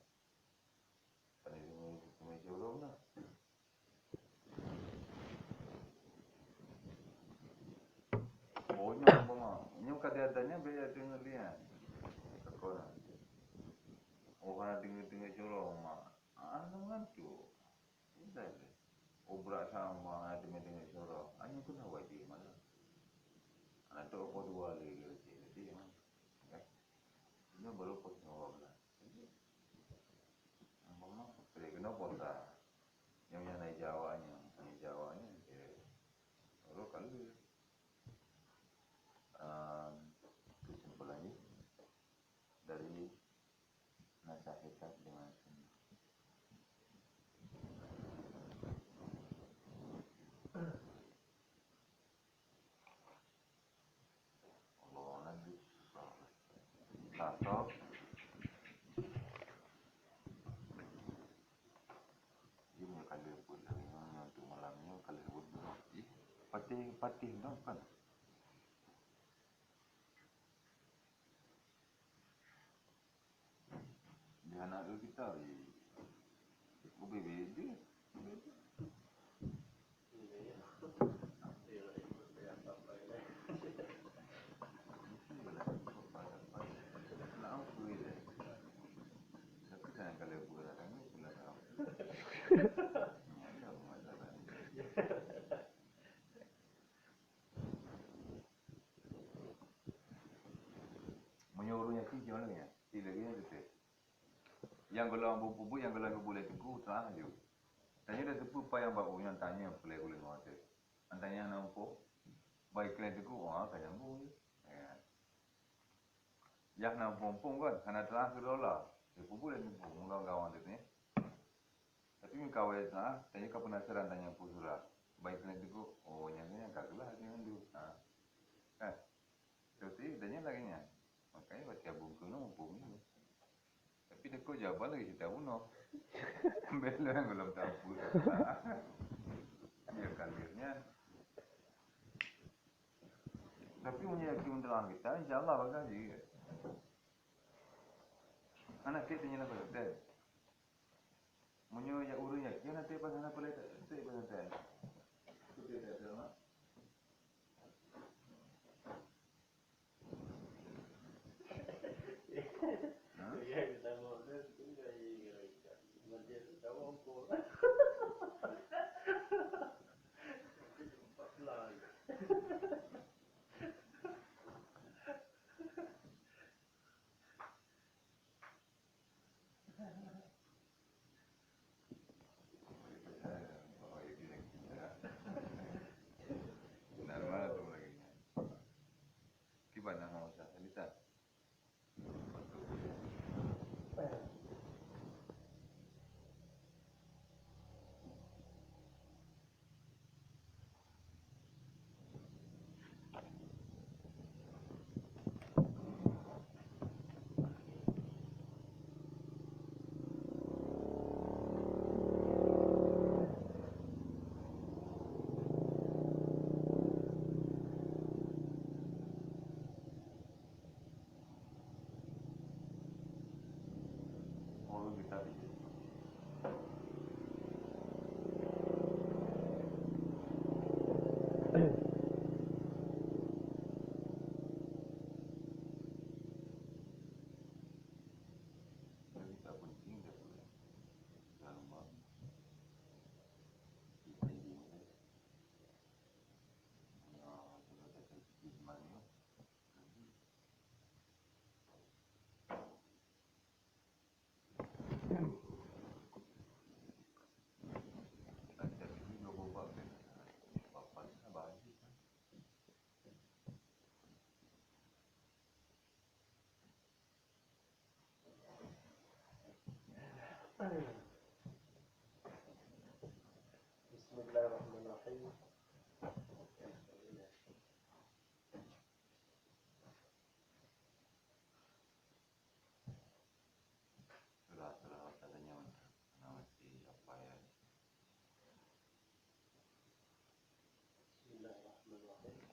Pani tengah coro na. Oh nyo kadang-kadangnya beda dengan dia. Kakona. Oh kana tengah coro mah. Anu kan tu. Tidak. Obrak sama ada tengah coro. Anu pun awak dia mana. Anak tu apa dua lagi jadi memang. Ini baru pos awak lah. Memang boleh kena posa. Yang naik Jawanya, baru kali. Kesimpulannya dari nasihat dengan sunnah. Allah Nabi Sasok ini kali pulangnya untuk malamnya kali berdua. Patih dong kan. Di anak kita beda. Menyuruhnya sih gimana ya? Tidak gitu. Yang kalau bubu yang kalau boleh teguh terang aja. Tanya dah tepu pa yang babu yang tanya boleh ngote. Antanya nampo baik kalian teguh kaya bu. Yang nampung kan karena terang sudah tepu boleh teguh gawan itu ni. Tapi kau tanya kau penasaran tanya pusura. Baik kalian teguh yang kaglah dengan dia. Kan? Terus tanya lagi nya. Makanya baca buku mumpung ni. Tapi dekat jawaban lagi kita bunuh. Bela yang belum tahu. Ya kalirnya. Tapi menyakini terang kita, insyaAllah bakal juga. Anak kita tanya apa betul. Menyo ya urunya, kita nanti pas anak boleh tak betul. Itu dia tak kita penting dah dalam Bismillahirrahmanirrahim. Sudah katanya masih apa ya? Bismillahirrahmanirrahim.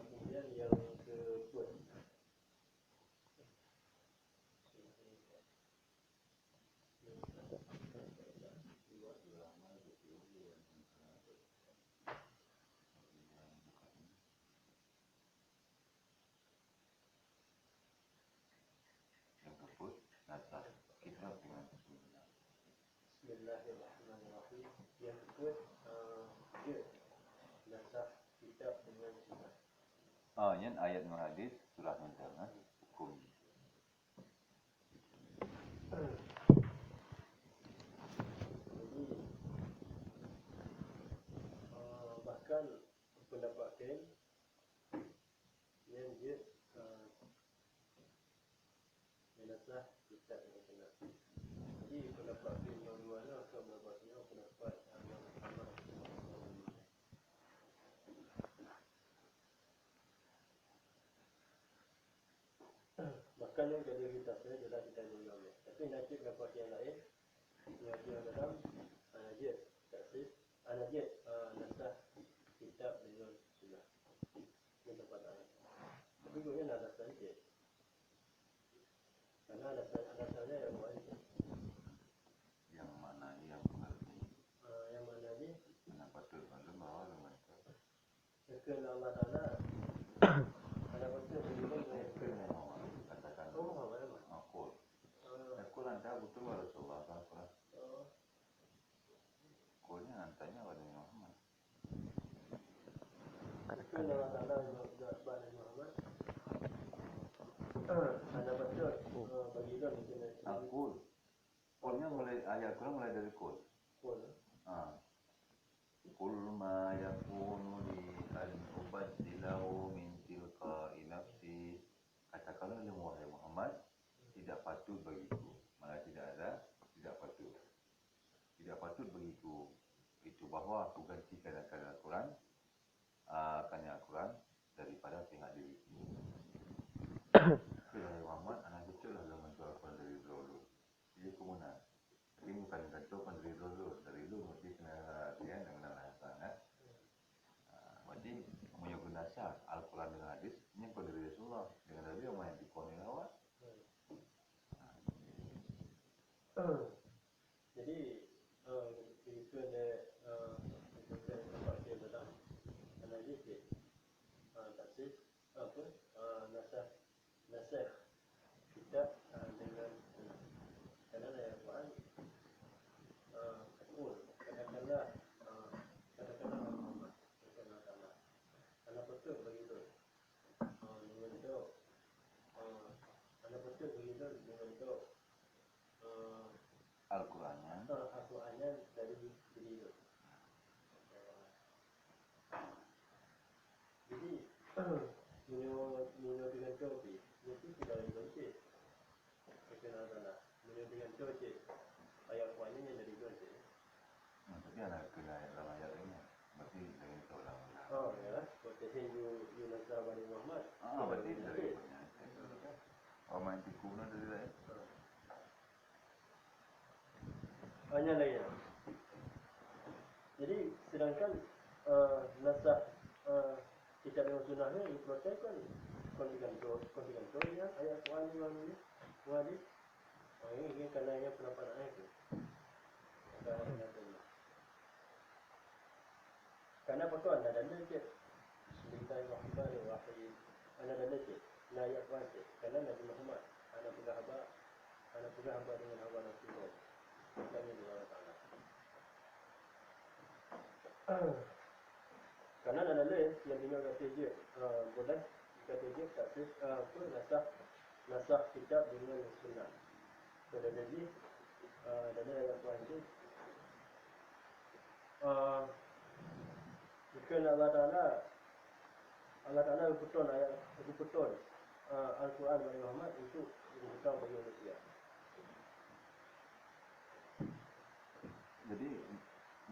Kemudian yang kedua. Yang tersebut nasab kita dengan sunnah. Bismillahirrahmanirrahim. Yang kedua, dia nasab kitab dengan sunnah. Yang ayat dan hadis surah menjangan hukum. Jadi bahkan pendapat kain yang dia menasah kitab dengan sunnah. Jadi pendapat kain yang mana atau pendapatnya pendapat yang sama. Bahkan yang jadi kitabnya adalah kitab yang lain. Tapi najib pendapat yang lain yang dia dalam najib taksib najib nasah kitab dengan sunnah. Ini tempat lain. Tapi kemudian ada sedikit. Karena ada saja yang wajib. Yang mana yang mengerti? Yang mana ni? Mana patut maklum bahwa dengan Sekali Allah Taala ada betul beriman dengan katakan Muhammad. Qul. Qul anda betul Rasulullah SAW. Qulnya antanya pada Muhammad. Sekali Allah Taala pada Muhammad. Ada betul beriman dengan Qul. Qulnya mulai ayat Qul mulai dari Qul. Qul ma yakunu li an ubaddilahu min tilqa'i nafsi. Katakanlah wahai Muhammad, tidak patut bagiku. Malah tidak patut. Tidak patut bagiku itu bahwa aku gantikan Al-Quran daripada pihak diriku. Wahai Muhammad, anak betul lah zaman tu Al-Quran dari dulu. Jadi kemudian tapi bukan gantikan dari dulu. Dari dulu mesti kena latihan dan kena sangat. Berarti punya guna sah Al-Quran dengan hadis ini pada dari Rasulullah dengan Nabi yang main dikoni awak. Jadi itu ada tempat dia dalam analisis taksib apa nasah kitab dengan sunnah. Kerana ayat Quran katakanlah Muhammad katakanlah Allah. Anak betul begitu. Dengan itu anak betul begitu dengan itu Al-Qurannya Al-Qurannya dari diri itu. Jadi menurut dengan cobi itu tidak dikunci. Kekenangan menurut dengan cobi ayat Qurannya yang dari kunci. tapi anak kena dalam ayat ini berarti dengan itu orang. Ya, seperti you nazar bani Muhammad. Berarti dari orang yang tikuna dari lain. Hanya lain. Jadi sedangkan nasah kitab yang sunnahnya diproteskan kontikan ayat Quran yang ini wajib. Ini kerana yang pendapat itu. Karena apa tu anda dalil je. Bismillahirrahmanirrahim. Anda dalil je. Ayat wajib. Karena Nabi Muhammad anak pegang hamba dengan hawa nafsu dia. Dan ini Allah Taala. Karena ada dalil yang beliau kata je boleh kata je taksib apa nasah kitab dengan sunnah. So jadi dalil ayat wajib bukan Allah Taala betul ayat betul Al-Quran bagi Muhammad itu betul bagi manusia. Jadi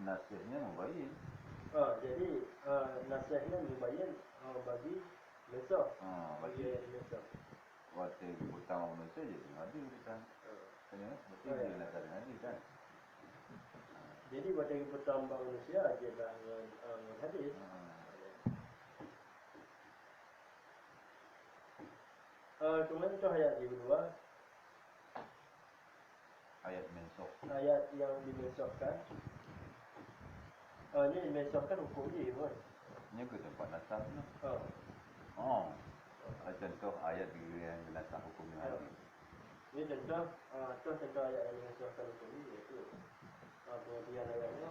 nasihnya mubayyin. Jadi nasihatnya mubayyin bagi mesah. Bagi mesah. waktu utama manusia jadi hadir kita. Kan berarti dia nak cari hadir kan. Jadi bagi pertama manusia adalah hadis. Kemudian itu ayat yang kedua. Ayat mensok. Ayat yang dimensokkan. Ini dimensokkan hukum dia pun. Ini ke tempat nasab ni. Oh. Contoh ayat yang nasab hukumnya hari. Ini contoh ayat yang dimensokkan hukum dia iaitu pengertian ayatnya.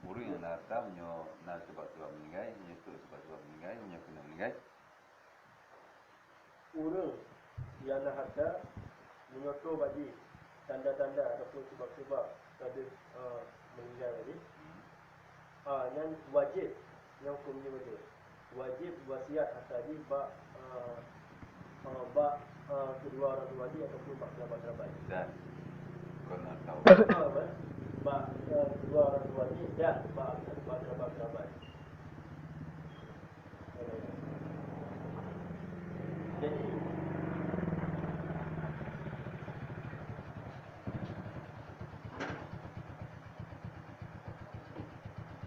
Orang yang nasab nyo sebab meninggal, nyo sebab meninggal, nyo kena meninggal. Orang yang harta menyotor bagi tanda-tanda ataupun sebab-sebab pada meninggal tadi. Yang wajib, yang hukumnya wajib. Wajib wasiat tadi bak kedua orang tua dia ataupun bak kerabat-kerabat. Dan kena tahu. Bak kedua orang tua dia dan bak kerabat-kerabat.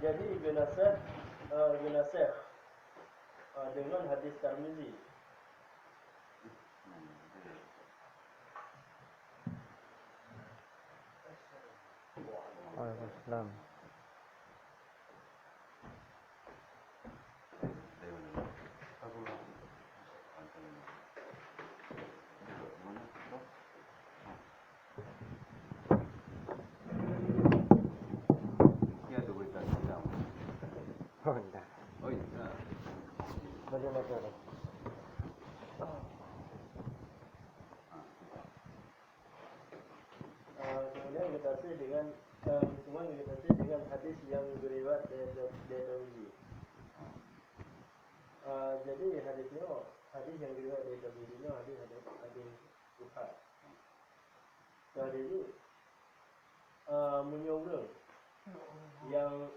Jadi binasah dengan hadis Tirmizi. Waalaikumsalam. Oh, enggak. Oh iya. Bagaimana? Kemudian dibatasi dengan hadis yang beriwayat dari Tirmizi. Jadi hadis yang beriwayat dari Tirmizi ni hadis Bukhari. Jadi itu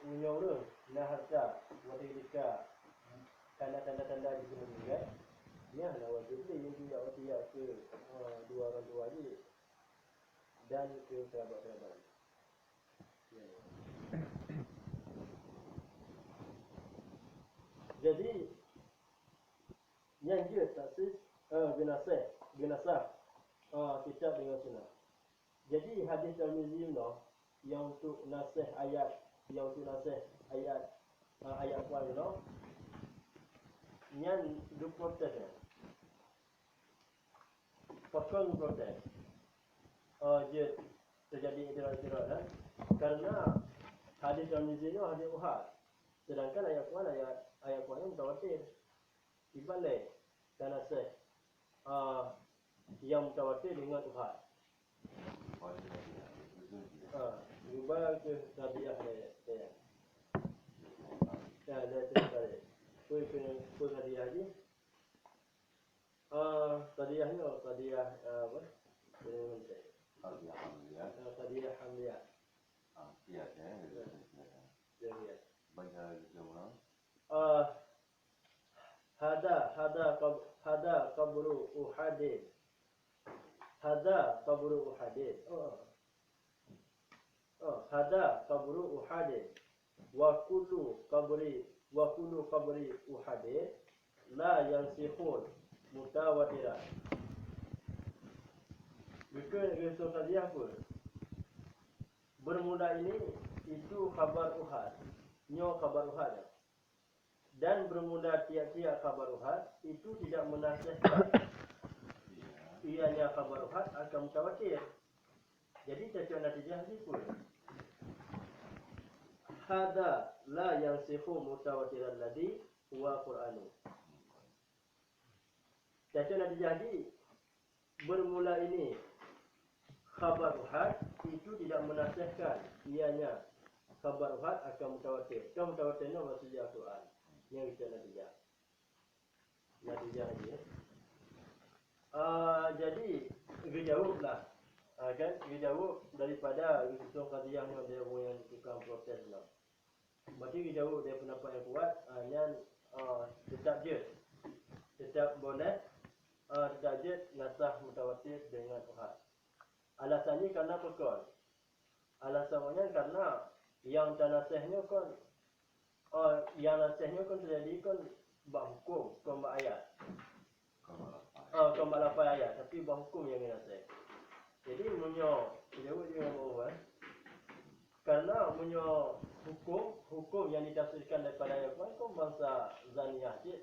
menyuruh nak harta ketika tanda-tanda di sini juga. Dia adalah wajib yang tidak wasiat ke dua orang tua ini dan ke kerabat-kerabat. Jadi yang dia taksis binasah kitab dengan sunnah. Jadi hadis Tirmizi yang untuk nasih ayat kuat yang diprotes pakon protes dia terjadi ikrar karena hadis Tirmizi itu hadis uhad, sedangkan ayat kuat yang mutawatir dibalik dan nasih yang mutawatir dengan uhad. Ubah ke tabiah dia. Ya, dia tertarik. Kau tabiah ni. Tabiahnya tabiah apa? Tabiah hamliah. Iya, Dia. banyak jemaah. Hada qabru Uhadin. Hada qabru Uhadin. Hada qabru Uhadin. Wa kullu qabri Uhadin la yansikhun mutawatiran. Itu tadi apa? Bermula ini itu khabar Uhad. Nyo khabar Uhad. Dan bermula tiap-tiap khabar Uhad itu tidak menasihkan. Ianya khabar Uhad akan mutawatir. Jadi cacau natijah ni pun. Hada la yansikhu mutawatiran ladhi huwa Qur'anu. Cacau natijah ni bermula ini khabar Uhad itu tidak menasihkan. Ianya khabar Uhad akan mutawatir. Kan mutawatirnya maksudnya Al-Quran. Yang itu natijah. Natijah dia. Jadi dia jawablah kan dia jauh daripada itu qadiyah yang dia yang tukang protes lah. Berarti dia jauh dia pendapat yang kuat yang tetap boleh tetap je nasah mutawatir dengan uhad. Alasannya karena perkara. Alasannya karena yang tanasihnya kan yang nasihnya kan terjadi kan bab hukum, kan bab ayat. Kan bab lapan ayat tapi bab hukum yang nasih. Jadi punya jauh dia ngomong karena punya hukum yang ditafsirkan daripada ayat Quran kan bangsa zaniyah je,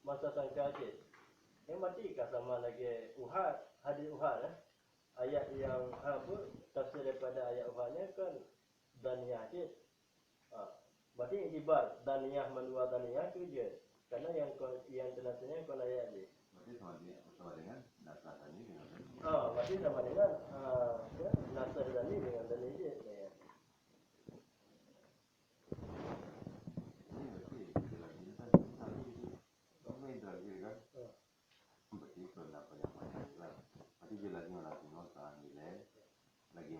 bangsa sangka je. Yang mati sama lagi hadis uhad ayat yang apa tafsir daripada ayat uhadnya kan zaniyah je. Berarti iktibar daniyah menua daniyah tu je. Karena yang tenasnya kan ayat je. Berarti sama dengan nasah tadi dengan Berarti sama dengan nasah tadi dengan tadi je. ini berarti lagi kan tadi itu kamu itu lagi kan berarti pendapat yang banyak lah. Berarti dia lagi melakukan nilai lagi